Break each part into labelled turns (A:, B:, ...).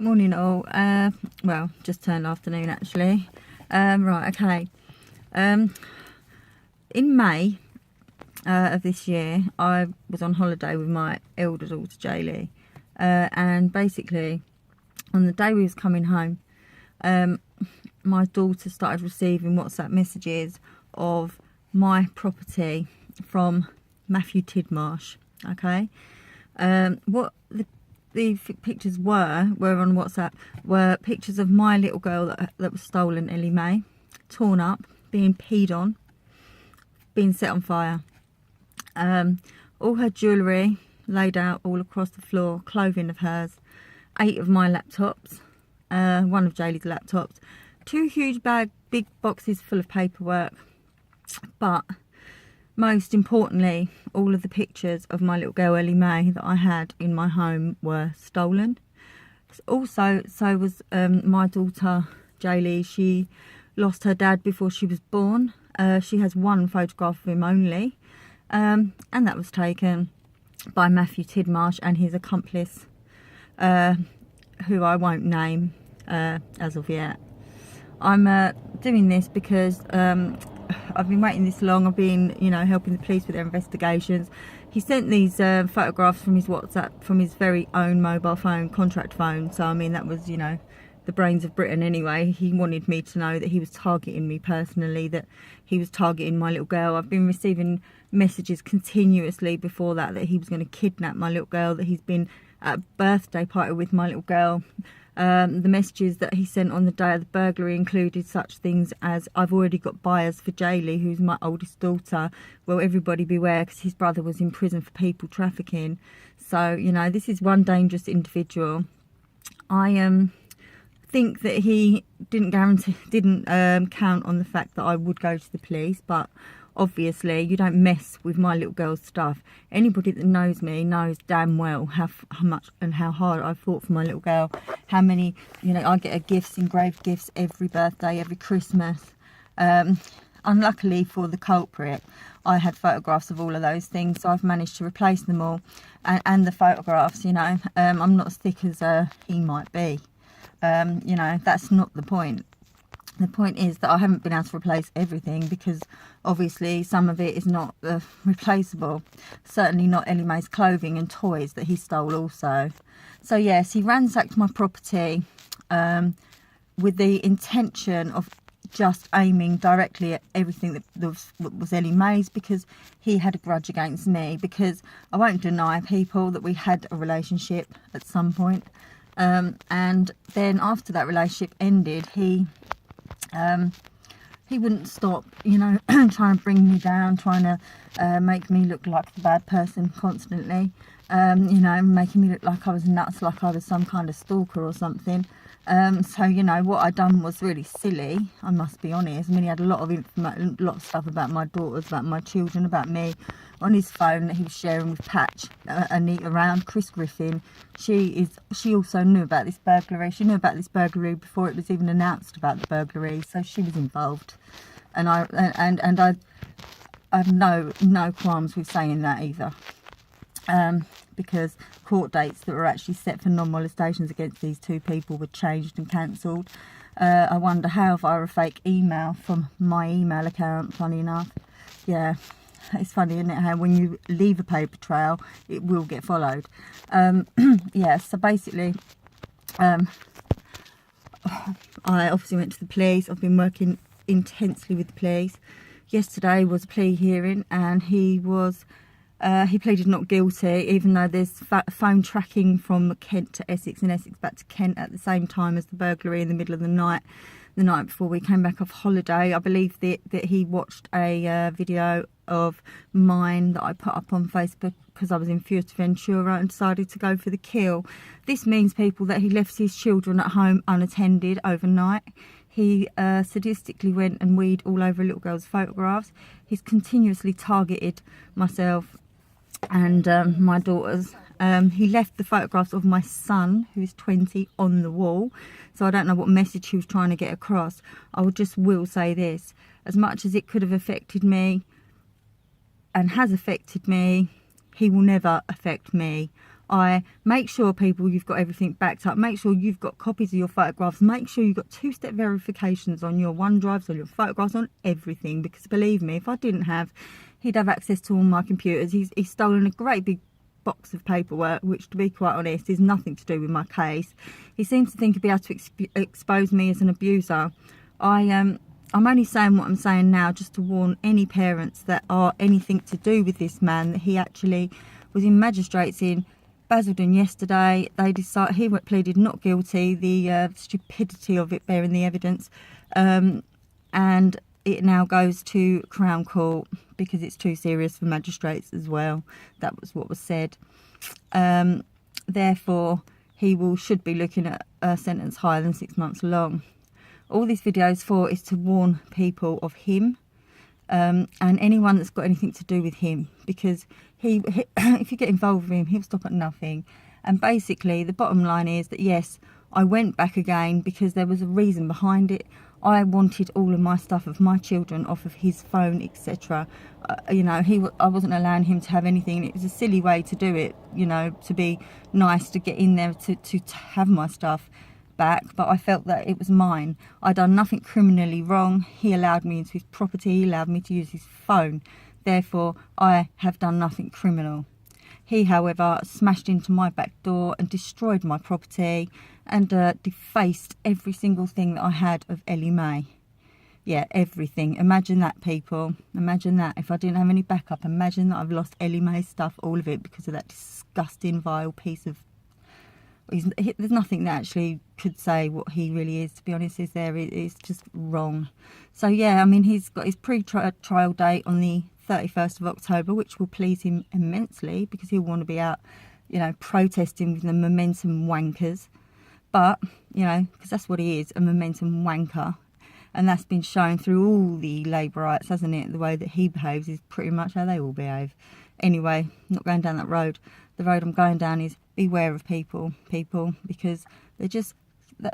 A: Morning all. Well, just turned afternoon actually. Right, okay. In May of this year, I was on holiday with my elder daughter Jaylee, and basically on the day we was coming home, my daughter started receiving WhatsApp messages of my property from Matthew Tidmarsh. Okay, what the pictures were on WhatsApp were pictures of my little girl that was stolen, Ellie Mae, torn up, being peed on, being set on fire. All her jewellery laid out all across the floor, clothing of hers, 8 of my laptops, 1 of Jaylee's laptops, 2 huge big boxes full of paperwork, but most importantly, all of the pictures of my little girl Ellie Mae that I had in my home were stolen. Also, so was my daughter Jaylee. She lost her dad before she was born. She has 1 photograph of him only, and that was taken by Matthew Tidmarsh and his accomplice, who I won't name as of yet. I'm doing this because I've been waiting this long. I've been, helping the police with their investigations. He sent these photographs from his WhatsApp, from his very own mobile phone, contract phone. So, I mean, that was, the brains of Britain anyway. He wanted me to know that he was targeting me personally, that he was targeting my little girl. I've been receiving messages continuously before that he was going to kidnap my little girl, that he's been at a birthday party with my little girl. The messages that he sent on the day of the burglary included such things as, I've already got buyers for Jaylee, who's my oldest daughter. Well, everybody beware, because his brother was in prison for people trafficking. So, this is one dangerous individual. I think that he didn't count on the fact that I would go to the police, but obviously you don't mess with my little girl's stuff. Anybody that knows me knows damn well how much and how hard I fought for my little girl. How many, I get her gifts, engraved gifts every birthday, every Christmas. Unluckily for the culprit, I had photographs of all of those things, so I've managed to replace them all. And the photographs, I'm not as thick as he might be. That's not the point. The point is that I haven't been able to replace everything, because obviously some of it is not replaceable. Certainly not Ellie Mae's clothing and toys that he stole also. So yes, he ransacked my property with the intention of just aiming directly at everything that was Ellie Mae's, because he had a grudge against me. Because I won't deny people that we had a relationship at some point. And then after that relationship ended, he wouldn't stop, trying to bring me down, trying to make me look like the bad person constantly, making me look like I was nuts, like I was some kind of stalker or something. So, what I done was really silly, I must be honest. I mean, he had a lot of stuff about my daughters, about my children, about me on his phone that he was sharing with Patch, Anita around, Chris Griffin. She also knew about this burglary. She knew about this burglary before it was even announced about the burglary, so she was involved. And I have no qualms with saying that either. Because court dates that were actually set for non-molestations against these 2 people were changed and cancelled. I wonder how via a fake email from my email account, funny enough. Yeah, it's funny, isn't it, how when you leave a paper trail, it will get followed. Yeah, so basically, I obviously went to the police. I've been working intensely with the police. Yesterday was a plea hearing, and he pleaded not guilty, even though there's phone tracking from Kent to Essex and Essex back to Kent at the same time as the burglary in the middle of the night before we came back off holiday. I believe that he watched a video of mine that I put up on Facebook because I was in Fuerteventura and decided to go for the kill. This means, people, that he left his children at home unattended overnight. He sadistically went and weed all over a little girl's photographs. He's continuously targeted myself and my daughters. He left the photographs of my son, who is 20, on the wall. So I don't know what message he was trying to get across. I will say this. As much as it could have affected me and has affected me, he will never affect me. I make sure, people, you've got everything backed up. Make sure you've got copies of your photographs. Make sure you've got two-step verifications on your OneDrives, on your photographs, on everything. Because believe me, if I didn't have, he'd have access to all my computers. He's stolen a great big box of paperwork, which, to be quite honest, is nothing to do with my case. He seems to think he'd be able to expose me as an abuser. I'm only saying what I'm saying now just to warn any parents that are anything to do with this man, that he actually was in magistrates in Basildon yesterday. He pleaded not guilty. The stupidity of it bearing the evidence, and it now goes to Crown Court because it's too serious for magistrates as well. That was what was said. Therefore, he should be looking at a sentence higher than 6 months long. All this video is for is to warn people of him, and anyone that's got anything to do with him, because if you get involved with him, he'll stop at nothing. And basically, the bottom line is that yes, I went back again because there was a reason behind it. I wanted all of my stuff of my children off of his phone, etc. I wasn't allowing him to have anything. It was a silly way to do it, to be nice, to get in there to have my stuff back, but I felt that it was mine. I'd done nothing criminally wrong. He allowed me into his property. He allowed me to use his phone. Therefore, I have done nothing criminal. He, however, smashed into my back door and destroyed my property and defaced every single thing that I had of Ellie Mae. Yeah, everything. Imagine that, people. Imagine that. If I didn't have any backup, imagine that I've lost Ellie Mae's stuff, all of it, because of that disgusting, vile piece of... There's nothing that actually could say what he really is, to be honest, is there? It's just wrong. So, yeah, I mean, he's got his pre-trial date on the 31st of October, which will please him immensely because he'll want to be out, protesting with the momentum wankers. But, because that's what he is, a momentum wanker. And that's been shown through all the labour rights, hasn't it? The way that he behaves is pretty much how they all behave. Anyway, I'm not going down that road. The road I'm going down is beware of people, because they're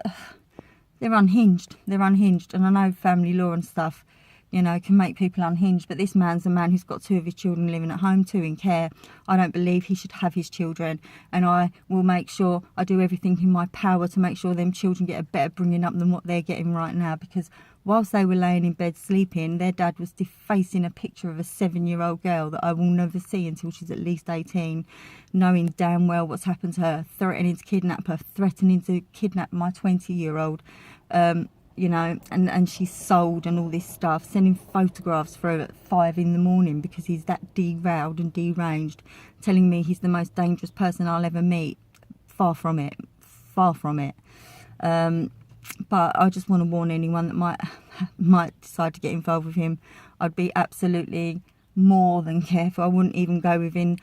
A: unhinged. They're unhinged. And I know family law and stuff, can make people unhinged. But this man's a man who's got 2 of his children living at home, 2 in care. I don't believe he should have his children. And I will make sure I do everything in my power to make sure them children get a better bringing up than what they're getting right now. Because whilst they were laying in bed sleeping, their dad was defacing a picture of a 7-year-old girl that I will never see until she's at least 18, knowing damn well what's happened to her, threatening to kidnap her, threatening to kidnap my 20-year-old. And she's sold and all this stuff, sending photographs for her at 5 in the morning because he's that derailed and deranged, telling me he's the most dangerous person I'll ever meet. Far from it. But I just want to warn anyone that might decide to get involved with him. I'd be absolutely more than careful. I wouldn't even go within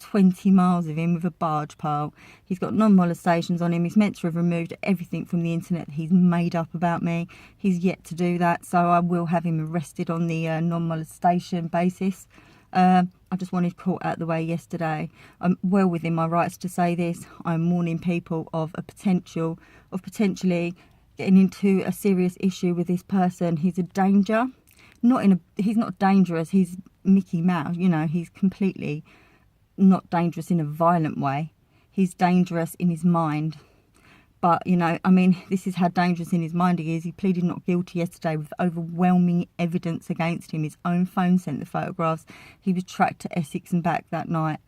A: 20 miles of him with a barge pole. He's got non-molestations on him. He's meant to have removed everything from the internet that he's made up about me. He's yet to do that, so I will have him arrested on the non-molestation basis. I just wanted caught out the way yesterday. I'm well within my rights to say this. I'm warning people of potentially getting into a serious issue with this person. He's a danger. He's not dangerous. He's Mickey Mouse. He's completely not dangerous in a violent way. He's dangerous in his mind. But, this is how dangerous in his mind he is. He pleaded not guilty yesterday with overwhelming evidence against him. His own phone sent the photographs. He was tracked to Essex and back that night.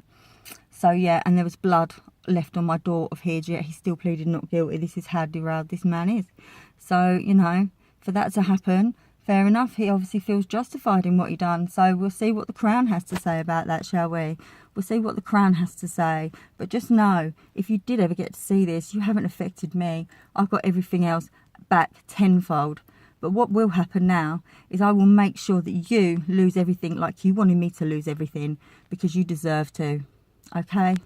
A: So, yeah, and there was blood left on my door of his, yet he still pleaded not guilty. This is how derailed this man is. So, for that to happen, fair enough. He obviously feels justified in what he done. So we'll see what the Crown has to say about that, shall we? We'll see what the Crown has to say. But just know, if you did ever get to see this, you haven't affected me. I've got everything else back tenfold. But what will happen now is I will make sure that you lose everything like you wanted me to lose everything, because you deserve to. Okay?